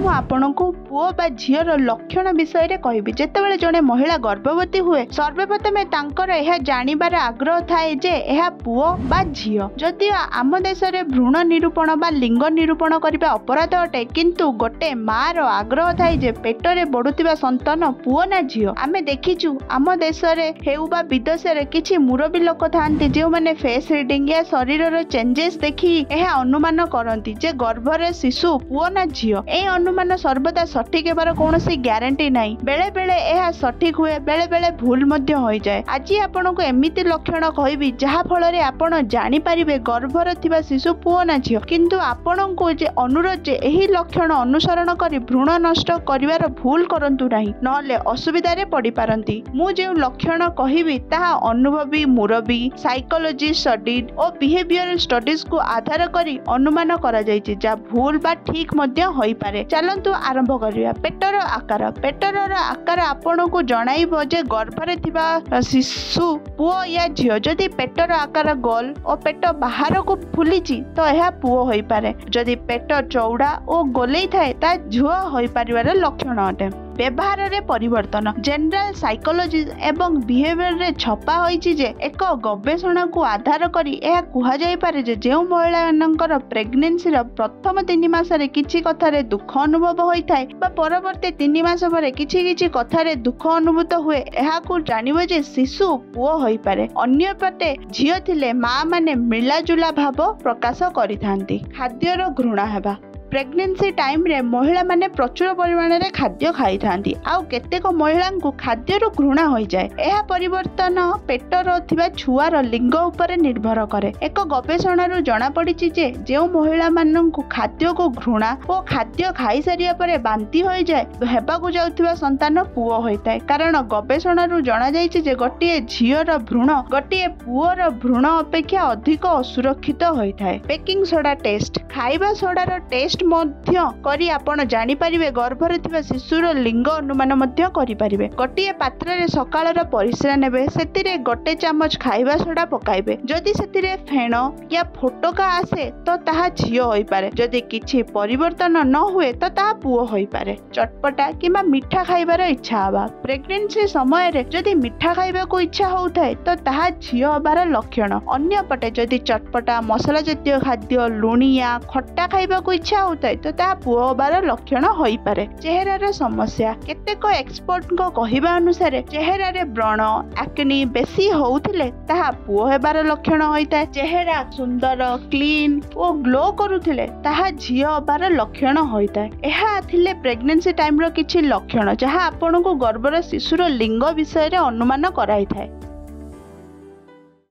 मु आपनकु पुओ बा झियर लक्षण विषय रे कहबी। जेतेबेले जणे महिला गर्भवती हुए सर्वप्रथमे तांकर एहा जानिबार आग्रह थाए जे एहा पुओ बा झियो। जदि आम देश रे भ्रूण निरूपण बा लिंग निरूपण करबा अपराध अटे, किंतु गोटे मार आग्रह थाए जे पेटरे बढुतिबा संतान पुओ ना झियो। आमे देखिचु आम देश रे हेउ बा विदेश रे किछि मुरबी लोक थांती जे माने फेस रीडिंग या शरीर चेंजेस देखि एहा अनुमान करती जे गर्भरे शिशु पुओ ना झियो। ए अनुमान सर्वदा सठिक हेबार कौनसी ग्यारंटी नहीं। बेले बेले एहा सठिक हुए, बेले बेले भूल मध्य होई जाए। आज आपनको एमिति लक्षण कहबी जहा फल रे आपण जानि परिबे गर्भरे थिबा शिशु पुओ ना झियो। किंतु आपनको जे अनुरोध जे एही लक्षण अनुसरण करी भ्रूण नष्ट करिवार भूल करंतु नाही, नहले असुविधा रे पड़ी पारंती। मु जे लक्षण कहबी ताहा अनुभवी मुरबी साइकोलॉजी स्टडीज और बिहेवियर स्टडीज को आधार करी अनुमान करा जायछि, जा भूल बा ठीक मध्य होई पारे। चलंतु आरंभ करिया। पेटर आकार। पेटर आकार आपनको जणाइबो जे गर्भरे थिबा शिशु पुओ या झियो। जदि पेटर आकार गोल और पेट बाहर को फुलिछि तो एहा पुओ होई पारे। जदि पेट चौड़ा और गोलेई थाए ता झियो होई पारिबार लक्षण अटे। व्यवहार रे परिवर्तन। जनरल साइकोलॉजी एवं बिहेवियर रे छपा होईछि जे एक गवेषणा को आधार करी एहा कुहा जाय पारे जे जेउ महिला मानकर प्रेगनेंसी रो प्रथम 3 मास रे किछि कथा रे दुख अनुभव होई थाए बा परवर्ती 3 मास परे किछि किछि कथा रे दुख अनुभूत हुए, एहा को जानिबो जे शिशु पुओ होई पारे। अन्य पटे झियो थिले मां माने मिलाजुला भाव प्रकाश करिथांती। खाद्यर घृणा हेबा। प्रेगनेंसी टाइम रे महिला माने प्रचुर परिमाण रे खाद्य खाई थांती। आउ केतेक महिला को खाद्य रो घृणा होई जाए। एहा परिवर्तन पेटर थिबा छुआर लिंग ऊपर निर्भर करे। एक गवेषणा रो जणा पड़िछि जे जेउ महिला मानन को खाद्य को घृणा और खाद्य खाई सारिया परे बांती होई जाए, हेबा को जाउथिबा संतान पुओ होइताय। कारण गवेषणा रो जणा जायछि जे गोटिए झियर भ्रूण गोटिए पुओर भ्रूण अपेक्षा अधिक असुरक्षित होइताय। Baking soda taste. खाइबा सोडार टेस्ट मध्य करी आपण जानि परिबे गर्भरे थिबा शिशुर लिंग अनुमान मध्य करि परिबे। गोटिए पात्र रे सकाळर परिश्रा नेबे, सेतिरे गोटे चामच खाइबा सोडा पकाइबे। जदि सेतिरे फेण या फोटका आसे तो ताहा झियो होई पारे। जदि किछि परिवर्तन न हुए तो ताहा पुओ होई पारे। चटपटा किबा मीठा खाइबार इच्छा हबा। प्रेगनेंसी समय रे जदि मीठा खाइबा को इच्छा होउथाय तो ताहा झियो हबार लक्षण। अन्य पटे जदि चटपटा मसला जातीय खाद्य लुणिया खट्टा खाइबा को इच्छा होताय तो ता पुओ हबार लक्षण होई पारे। चेहरार समस्या। केतेक एक्सपर्ट को कहिबा अनुसार चेहरा रे व्रण एक्ने बेसी होउथिले ताहा पुओ हेबार लक्षण होइताय। चेहरा सुंदर क्लीन और ग्लो करूथिले ताहा झियो हबार लक्षण होइताय। एहा थिले प्रेगनेंसी टाइम रो किछि लक्षण जहा आपनको गर्भर शिशुर लिंग विषय रे अनुमान कराइथाय।